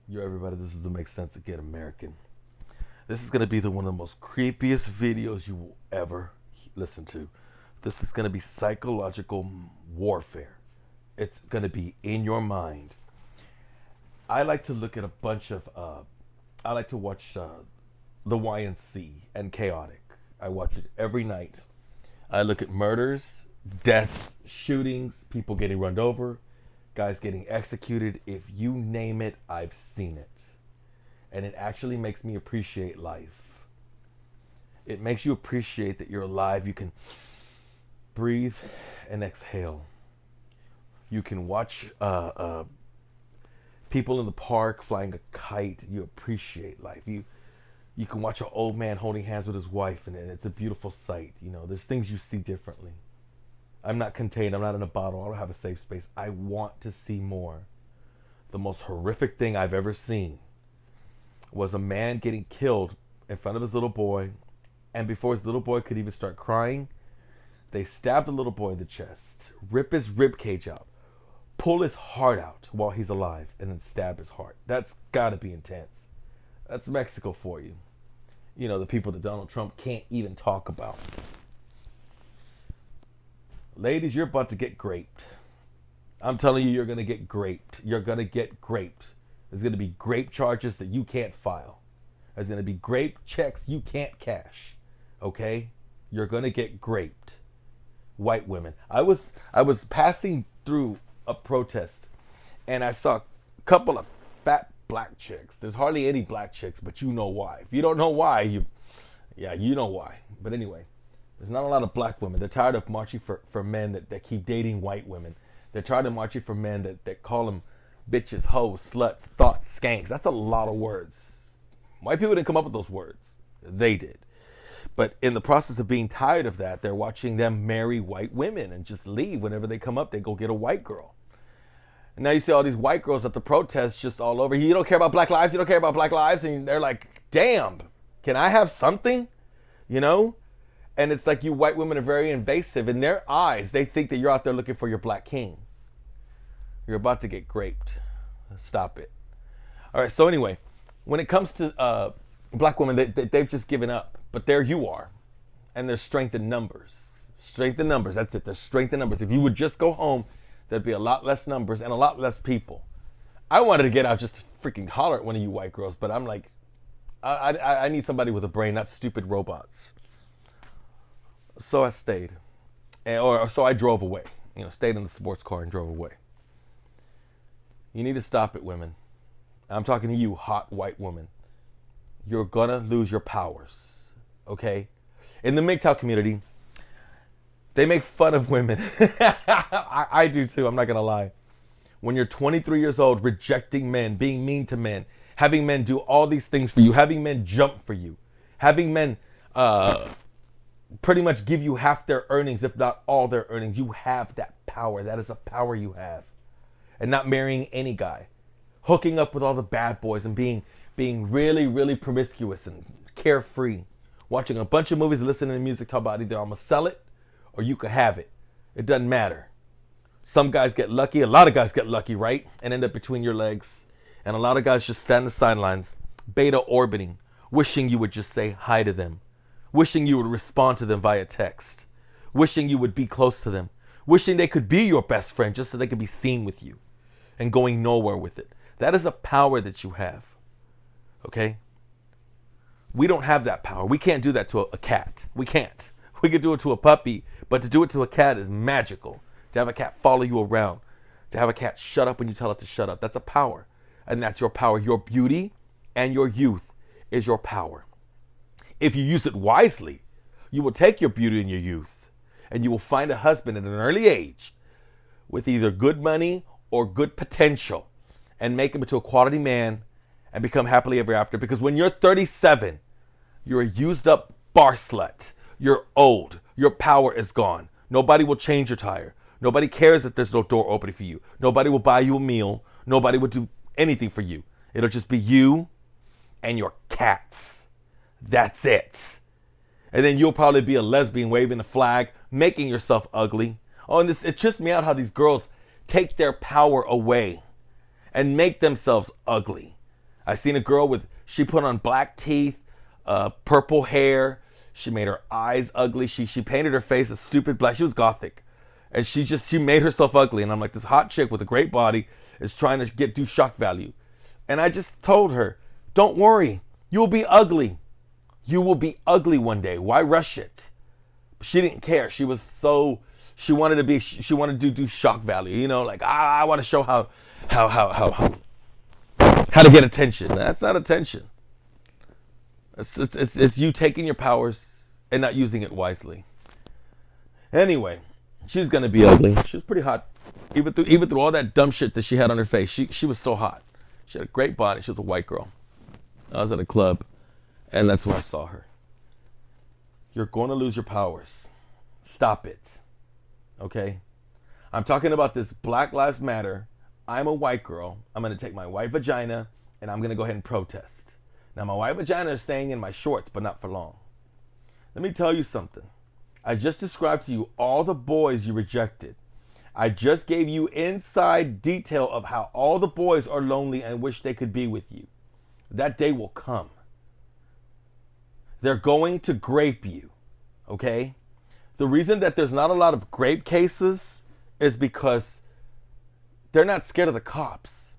Yo, everybody, this is the Make Sense Again American. This is going to be one of the most creepiest videos you will ever listen to. This is going to be psychological warfare. It's going to be in your mind. I like to look at a bunch of, I like to watch the YNC and Chaotic. I watch it every night. I look at murders, deaths, shootings, people getting run over, guys getting executed. If you name it, I've seen it. And it actually makes me appreciate life. It makes you appreciate that you're alive. You can breathe and exhale. You can watch people in the park flying a kite. You appreciate life. You can watch an old man holding hands with his wife, and it's a beautiful sight. You know, there's things you see differently. I'm not contained. I'm not in a bottle. I don't have a safe space. I want to see more. The most horrific thing I've ever seen was a man getting killed in front of his little boy. And before his little boy could even start crying, they stabbed the little boy in the chest, rip his rib cage out, pull his heart out while he's alive, and then stab his heart. That's gotta be intense. That's Mexico for you. You know, the people that Donald Trump can't even talk about. Ladies, you're about to get graped. I'm telling you, you're going to get graped. You're going to get graped. There's going to be grape charges that you can't file. There's going to be grape checks you can't cash. Okay? You're going to get graped. White women. I was passing through a protest, and I saw a couple of fat black chicks. There's hardly any black chicks, but you know why. If you don't know why, you know why. But anyway, there's not a lot of black women. They're tired of marching for men that keep dating white women. They're tired of marching for men that call them bitches, hoes, sluts, thoughts, skanks. That's a lot of words. White people didn't come up with those words. They did. But in the process of being tired of that, they're watching them marry white women and just leave. Whenever they come up, they go get a white girl. And now you see all these white girls at the protests just all over. You don't care about black lives. You don't care about black lives. And they're like, damn, can I have something? You know? And it's like you white women are very invasive. In their eyes, they think that you're out there looking for your black king. You're about to get graped. Stop it. All right, so anyway, when it comes to black women, they've just given up. But there you are. And there's strength in numbers. Strength in numbers, that's it. There's strength in numbers. If you would just go home, there'd be a lot less numbers and a lot less people. I wanted to get out just to freaking holler at one of you white girls, but I'm like, I need somebody with a brain, not stupid robots. So I stayed, so I drove away. You know, stayed in the sports car and drove away. You need to stop it, women. I'm talking to you, hot white woman. You're gonna lose your powers, okay? In the MGTOW community, they make fun of women. I do too, I'm not gonna lie. When you're 23 years old, rejecting men, being mean to men, having men do all these things for you, having men jump for you, having men pretty much give you half their earnings, if not all their earnings. You have that power. That is a power you have. And not marrying any guy. Hooking up with all the bad boys and being really, really promiscuous and carefree. Watching a bunch of movies, listening to music, talk about either I'm going to sell it or you could have it. It doesn't matter. Some guys get lucky. A lot of guys get lucky, right? And end up between your legs. And a lot of guys just stand on the sidelines, beta orbiting, wishing you would just say hi to them. Wishing you would respond to them via text. Wishing you would be close to them. Wishing they could be your best friend just so they could be seen with you. And going nowhere with it. That is a power that you have. Okay? We don't have that power. We can't do that to a cat. We can't. We could do it to a puppy. But to do it to a cat is magical. To have a cat follow you around. To have a cat shut up when you tell it to shut up. That's a power. And that's your power. Your beauty and your youth is your power. If you use it wisely, you will take your beauty and your youth and you will find a husband at an early age with either good money or good potential and make him into a quality man and become happily ever after. Because when you're 37, you're a used up bar slut. You're old. Your power is gone. Nobody will change your tire. Nobody cares if there's no door opening for you. Nobody will buy you a meal. Nobody will do anything for you. It'll just be you and your cats. That's it. And then you'll probably be a lesbian waving a flag, making yourself ugly. Oh, and it trips me out how these girls take their power away and make themselves ugly. I seen a girl she put on black teeth, purple hair. She made her eyes ugly. She painted her face a stupid black. She was gothic. And she made herself ugly. And I'm like, this hot chick with a great body is trying to do shock value. And I just told her, don't worry, you'll be ugly. You will be ugly one day. Why rush it? She didn't care. She wanted to do shock value. You know, like I want to show how to get attention. That's not attention. It's you taking your powers and not using it wisely. Anyway, she's gonna be ugly. She was pretty hot, even through all that dumb shit that she had on her face. She was still hot. She had a great body. She was a white girl. I was at a club, and that's where I saw her. You're going to lose your powers. Stop it. Okay? I'm talking about this Black Lives Matter. I'm a white girl. I'm going to take my white vagina, and I'm going to go ahead and protest. Now, my white vagina is staying in my shorts, but not for long. Let me tell you something. I just described to you all the boys you rejected. I just gave you inside detail of how all the boys are lonely and wish they could be with you. That day will come. They're going to grape you, okay? The reason that there's not a lot of grape cases is because they're not scared of the cops.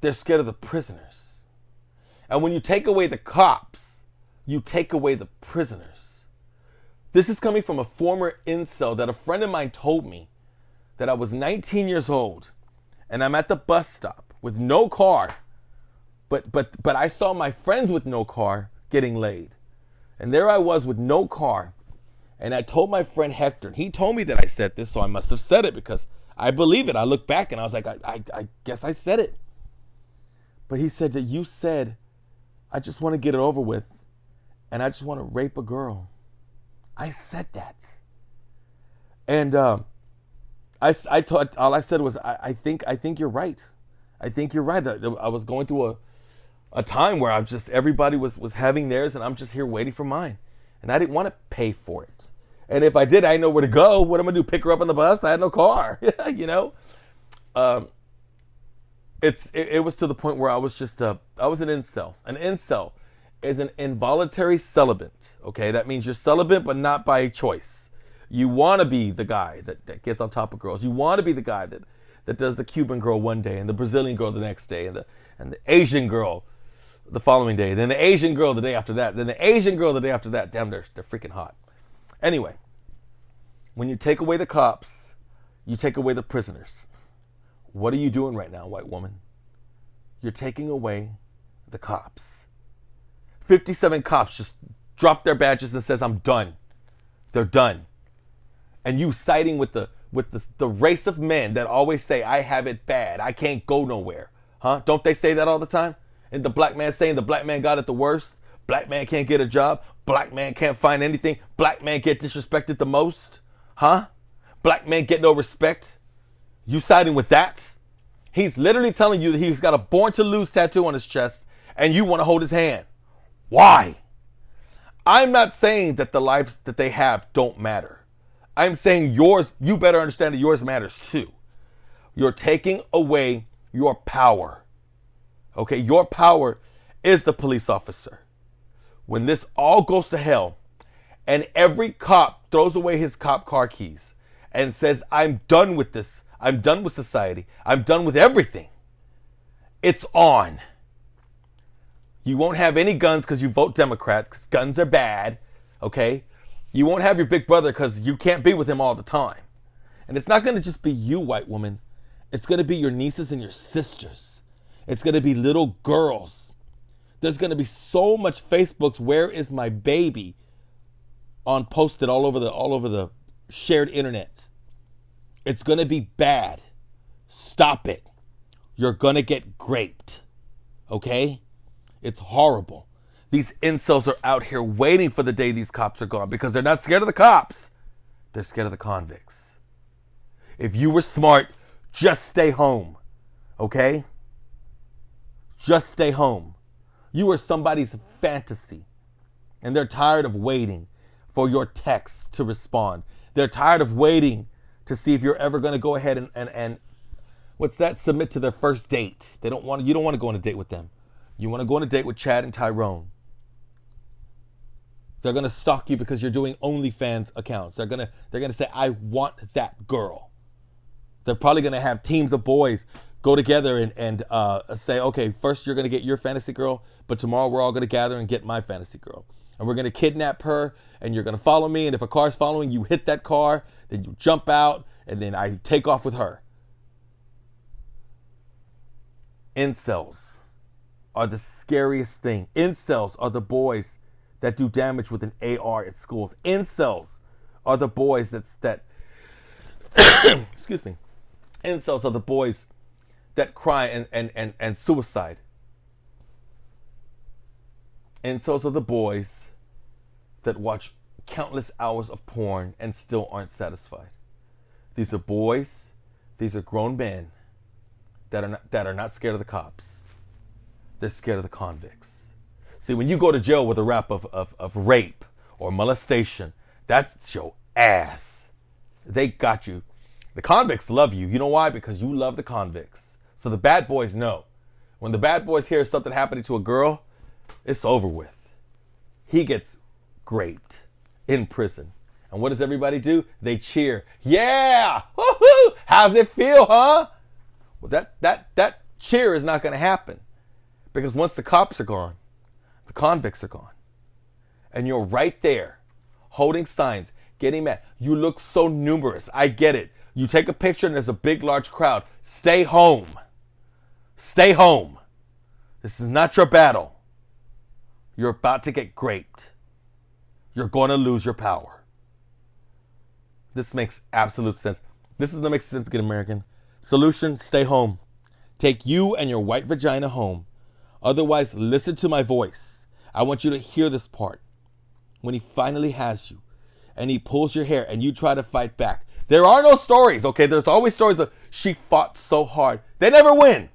They're scared of the prisoners. And when you take away the cops, you take away the prisoners. This is coming from a former incel that a friend of mine told me that I was 19 years old and I'm at the bus stop with no car. But I saw my friends with no car getting laid. And there I was with no car. And I told my friend Hector, and he told me that I said this, so I must have said it because I believe it. I look back and I was like, I guess I said it. But he said that you said, I just want to get it over with and I just want to rape a girl. I said that. And all I said was, I think you're right. I think you're right. I was going through a time where everybody was having theirs and I'm just here waiting for mine. And I didn't want to pay for it. And if I did, I didn't know where to go. What am I going to do? Pick her up on the bus? I had no car, you know? It was to the point where I was I was an incel. An incel is an involuntary celibate, okay? That means you're celibate, but not by choice. You want to be the guy that gets on top of girls. You want to be the guy that does the Cuban girl one day and the Brazilian girl the next day and the Asian girl the following day, then the Asian girl the day after that, then the Asian girl the day after that. Damn, they're freaking hot. Anyway, when you take away the cops, you take away the prisoners. What are you doing right now, white woman? You're taking away the cops. 57 cops just dropped their badges and says, I'm done. They're done. And you siding with the race of men that always say, I have it bad. I can't go nowhere. Huh? Don't they say that all the time? And the black man saying the black man got it the worst. Black man can't get a job. Black man can't find anything. Black man get disrespected the most. Huh? Black man get no respect. You siding with that? He's literally telling you that he's got a born to lose tattoo on his chest and you want to hold his hand. Why? I'm not saying that the lives that they have don't matter. I'm saying yours, you better understand that yours matters too. You're taking away your power. Okay, your power is the police officer. When this all goes to hell and every cop throws away his cop car keys and says, I'm done with this. I'm done with society. I'm done with everything. It's on. You won't have any guns because you vote Democrat because guns are bad. Okay? You won't have your big brother because you can't be with him all the time. And it's not going to just be you, white woman. It's going to be your nieces and your sisters. It's going to be little girls. There's going to be so much Facebook's "Where is my baby?" on posted all over the shared internet. It's going to be bad. Stop it. You're going to get graped. Okay? It's horrible. These incels are out here waiting for the day these cops are gone because they're not scared of the cops. They're scared of the convicts. If you were smart, just stay home. Okay? Just stay home. You are somebody's fantasy. And they're tired of waiting for your texts to respond. They're tired of waiting to see if you're ever going to go ahead and what's that? Submit to their first date. You don't want to go on a date with them. You want to go on a date with Chad and Tyrone. They're gonna stalk you because you're doing OnlyFans accounts. They're gonna say, I want that girl. They're probably gonna have teams of boys go together and say, okay, first you're gonna get your fantasy girl, but tomorrow we're all gonna gather and get my fantasy girl. And we're gonna kidnap her, and you're gonna follow me, and if a car's following, you hit that car, then you jump out, and then I take off with her. Incels are the scariest thing. Incels are the boys that do damage with an AR at schools. Incels are the boys that excuse me. Incels are the boys that cry and suicide. Incels are the boys that watch countless hours of porn and still aren't satisfied. These are boys, these are grown men that are not scared of the cops. They're scared of the convicts. See, when you go to jail with a rap of rape or molestation, that's your ass. They got you. The convicts love you. You know why? Because you love the convicts. So the bad boys know. When the bad boys hear something happening to a girl, it's over with. He gets graped in prison. And what does everybody do? They cheer. Yeah! Woohoo! How's it feel, huh? Well, that cheer is not going to happen. Because once the cops are gone, the convicts are gone. And you're right there, holding signs, getting mad. You look so numerous. I get it. You take a picture and there's a big, large crowd. Stay home. Stay home. This is not your battle. You're about to get graped. You're going to lose your power. This makes absolute sense. This is what makes sense, good American. Solution, stay home. Take you and your white vagina home. Otherwise, listen to my voice. I want you to hear this part. When he finally has you and he pulls your hair and you try to fight back. There are no stories, okay? There's always stories of she fought so hard. They never win.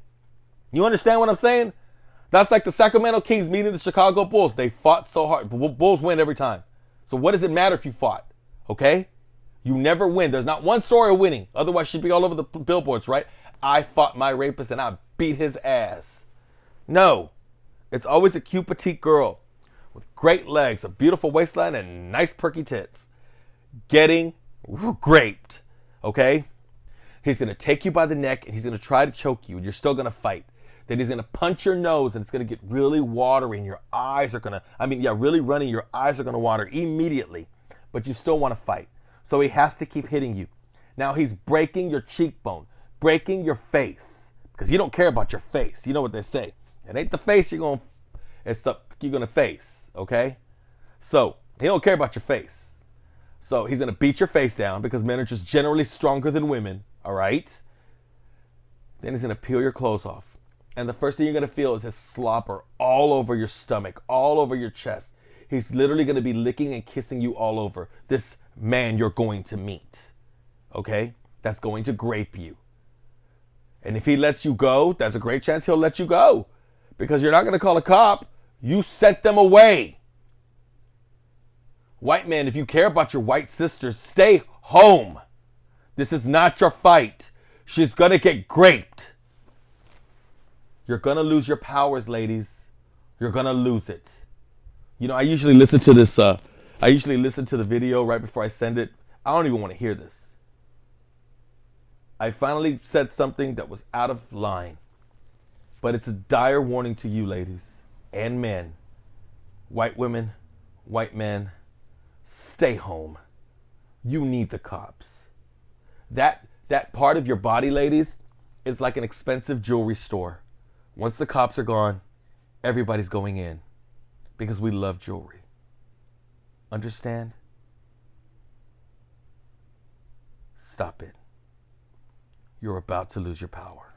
You understand what I'm saying? That's like the Sacramento Kings meeting the Chicago Bulls. They fought so hard. Bulls win every time. So what does it matter if you fought? Okay? You never win. There's not one story of winning. Otherwise, she'd be all over the billboards, right? I fought my rapist and I beat his ass. No. It's always a cute petite girl with great legs, a beautiful waistline, and nice perky tits. Getting graped. Okay? He's going to take you by the neck and he's going to try to choke you and you're still going to fight. Then he's going to punch your nose and it's going to get really watery and your eyes are going to, really running. Your eyes are going to water immediately, but you still want to fight. So he has to keep hitting you. Now he's breaking your cheekbone, breaking your face because you don't care about your face. You know what they say. It ain't the face you're going to face. Okay. So he don't care about your face. So he's going to beat your face down because men are just generally stronger than women. All right. Then he's going to peel your clothes off. And the first thing you're going to feel is his slobber all over your stomach, all over your chest. He's literally going to be licking and kissing you all over. This man you're going to meet. Okay? That's going to grape you. And if he lets you go, there's a great chance he'll let you go. Because you're not going to call a cop. You sent them away. White men, if you care about your white sisters, stay home. This is not your fight. She's going to get graped. You're going to lose your powers, ladies. You're going to lose it. You know, I usually listen to this. I usually listen to the video right before I send it. I don't even want to hear this. I finally said something that was out of line. But it's a dire warning to you, ladies and men. White women, white men, stay home. You need the cops. That part of your body, ladies, is like an expensive jewelry store. Once the cops are gone, everybody's going in because we love jewelry. Understand? Stop it. You're about to lose your power.